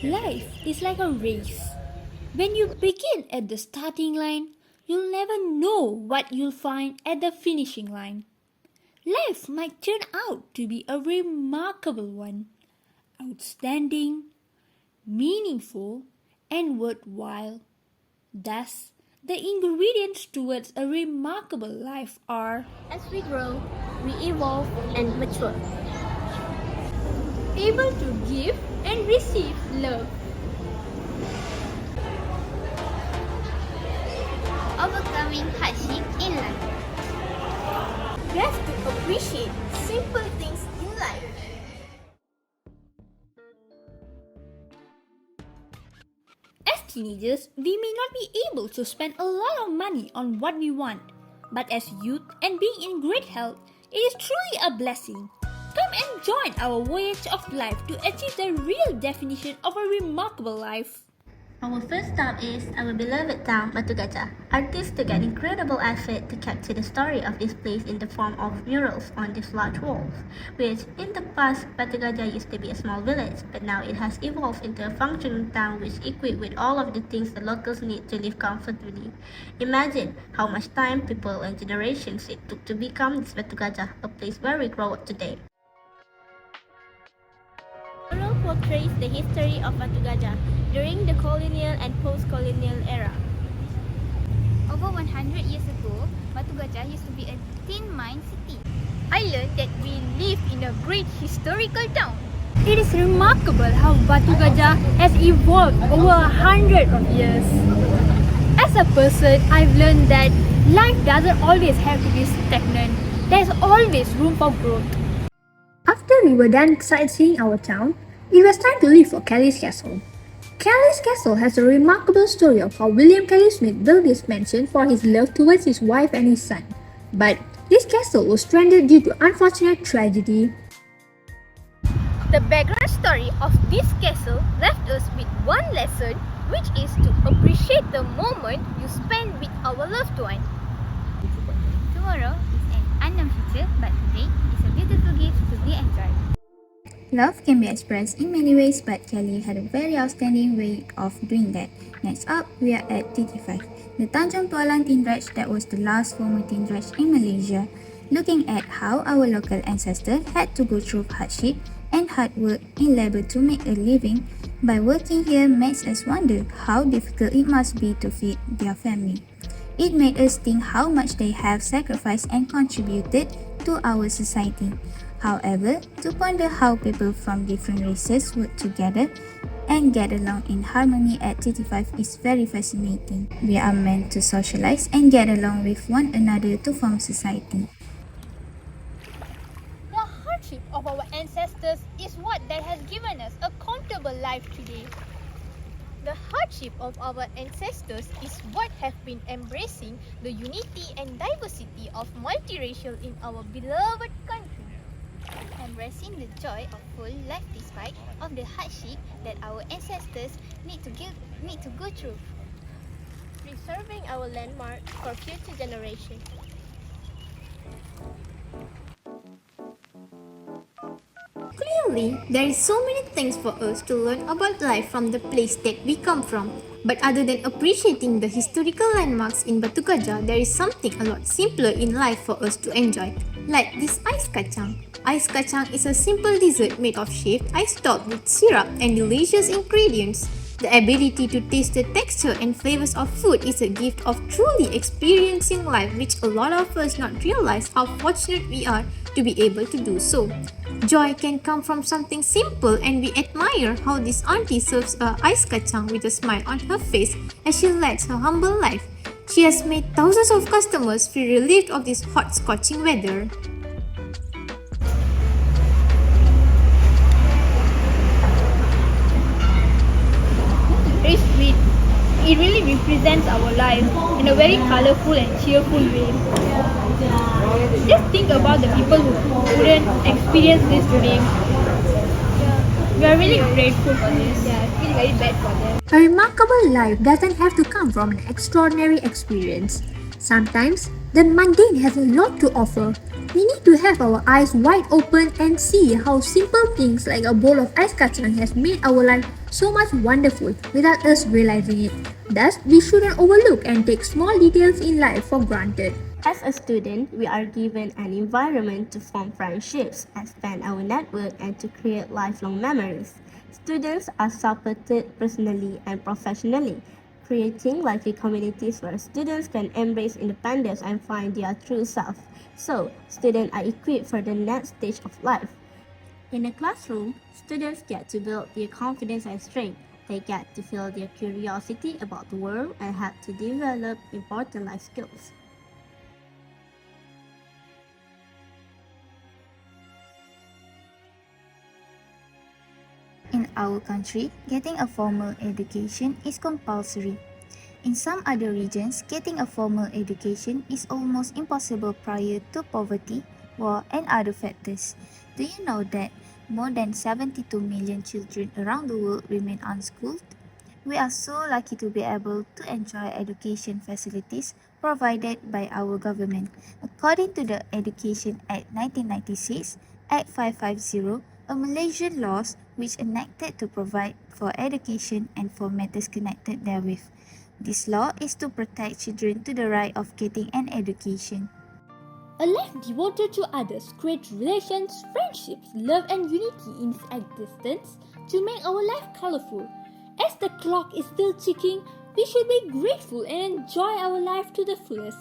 Life is like a race. When you begin at the starting line, you'll never know what you'll find at the finishing line. Life might turn out to be a remarkable one, outstanding, meaningful, and worthwhile. Thus, the ingredients towards a remarkable life are As we grow, we evolve and mature, able to give and receive love, overcoming hardship in life. We have to appreciate simple things in life. As teenagers, we may not be able to spend a lot of money on what we want, but as youth and being in great health, it is truly a blessing. Come and join our voyage of life to achieve the real definition of a remarkable life. Our first stop is our beloved town, Batu Gajah. Artists took an incredible effort to capture the story of this place in the form of murals on these large walls, which in the past, Batu Gajah used to be a small village, but now it has evolved into a functioning town which equipped with all of the things the locals need to live comfortably. Imagine how much time, people, and generations it took to become this Batu Gajah, a place where we grow up today. The mural portrays the history of Batu Gajah during the colonial and post-colonial era. Over 100 years ago, Batu Gajah used to be a tin mine city. I learned that we live in a great historical town. It is remarkable how Batu Gajah has evolved over 100 of years. As a person, I've learned that life doesn't always have to be stagnant. There's always room for growth. After we were done sightseeing our town, it was time to leave for Kelly's Castle. Kelly's Castle has a remarkable story of how William Kelly Smith built this mansion for his love towards his wife and his son. But this castle was stranded due to unfortunate tragedy. The background story of this castle left us with one lesson, which is to appreciate the moment you spend with our loved one. Tomorrow is an unknown future, but today is a beautiful gift to be enjoyed. Love can be expressed in many ways, but Kelly had a very outstanding way of doing that. Next up, we are at TT5, the Tanjung Tualang Tinraj that was the last former Tinraj in Malaysia, looking at how our local ancestors had to go through hardship and hard work in labor to make a living. By working here makes us wonder how difficult it must be to feed their family. It made us think how much they have sacrificed and contributed to our society. However, to ponder how people from different races work together and get along in harmony at TT5 is very fascinating. We are meant to socialize and get along with one another to form society. The hardship of our ancestors is what that has given us a comfortable life today. The hardship of our ancestors is what have been embracing the unity and diversity of multiracial in our beloved country. Embracing the joy of full life despite of the hardship that our ancestors need to go through. Preserving our landmark for future generations. Clearly, there is so many things for us to learn about life from the place that we come from. But other than appreciating the historical landmarks in Batu Gajah, there is something a lot simpler in life for us to enjoy. Like this ice kachang. Ice kachang is a simple dessert made of shaved ice topped with syrup and delicious ingredients. The ability to taste the texture and flavors of food is a gift of truly experiencing life, which a lot of us not realize how fortunate we are to be able to do so. Joy can come from something simple, and we admire how this auntie serves a ice kachang with a smile on her face as she leads her humble life. She has made thousands of customers feel relieved of this hot scorching weather. Very sweet. It really represents our life in a very colorful and cheerful way. Just think about the people who couldn't experience this today. We are really grateful for this. I feel very bad for them. A remarkable life doesn't have to come from an extraordinary experience. Sometimes, the mundane has a lot to offer. We need to have our eyes wide open and see how simple things like a bowl of ice kacang has made our life so much wonderful without us realizing it. Thus, we shouldn't overlook and take small details in life for granted. As a student, we are given an environment to form friendships, expand our network, and to create lifelong memories. Students are supported personally and professionally, creating lively communities where students can embrace independence and find their true self. So, students are equipped for the next stage of life. In a classroom, students get to build their confidence and strength. They get to feel their curiosity about the world and have to develop important life skills. In our country, getting a formal education is compulsory. In some other regions, getting a formal education is almost impossible prior to poverty, war, and other factors. Do you know that more than 72 million children around the world remain unschooled? We are so lucky to be able to enjoy education facilities provided by our government. According to the Education Act 1996, Act 550, a Malaysian law which enacted to provide for education and for matters connected therewith. This law is to protect children to the right of getting an education. A life devoted to others creates relations, friendships, love, and unity in its existence to make our life colorful. As the clock is still ticking, we should be grateful and enjoy our life to the fullest.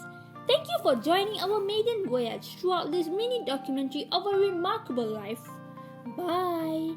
Thank you for joining our maiden voyage throughout this mini documentary of a remarkable life. Bye.